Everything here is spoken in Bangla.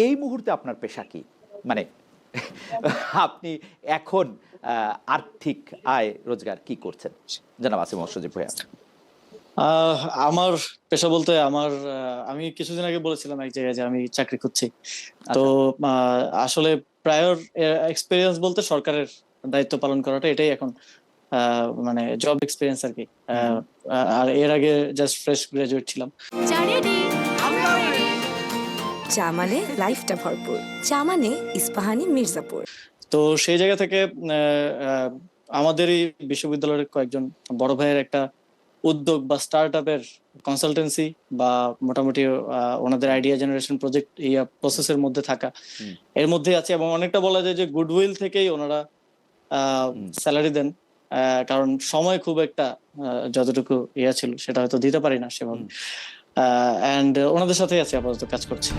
এই মুহূর্তে আপনার পেশা কি? মানে আপনি এখন আর্থিক আয় রোজগার কি করছেন? জনাব আসিফ মোহাম্মদ সজীব ভাইয়া। আহ আমার পেশা বলতে আমি কিছুদিন আগে বলেছিলাম এক জায়গায় যে আমি চাকরি খুঁজছি। তো আচ্ছা। আসলে প্রায়র এক্সপিরিয়েন্স বলতে সরকারের দায়িত্ব পালন করাটা, এটাই এখন মানে জব এক্সপিরিয়েন্স আর কি। হুম। আর এর আগে জাস্ট ফ্রেশ গ্রাজুয়েট ছিলাম। চা মানে লাইফটা ভরপুর, চা মানে ইস্পাহানি মির্জাপুর। তো সেই জায়গা থেকে আমাদেরই বিশ্ববিদ্যালয়ের কয়েকজন বড় ভাইয়ের একটা উদ্যোগ বা স্টার্ট আপের কনসালটেন্সি বা মোটামুটি ওনাদের আইডিয়া জেনারেশন প্রজেক্ট এই প্রসেসের মধ্যে থাকা, হুম। এর মধ্যে আছে। এবং অনেকটা বলা যায় যে গুডউইল থেকেই ওনারা স্যালারি দেন। কারণ সময় খুব একটা যতটুকু ছিল সেটা হয়তো দিতে পারি না সেভাবে। ওনাদের সাথেই আছি, আপাতত কাজ করছি।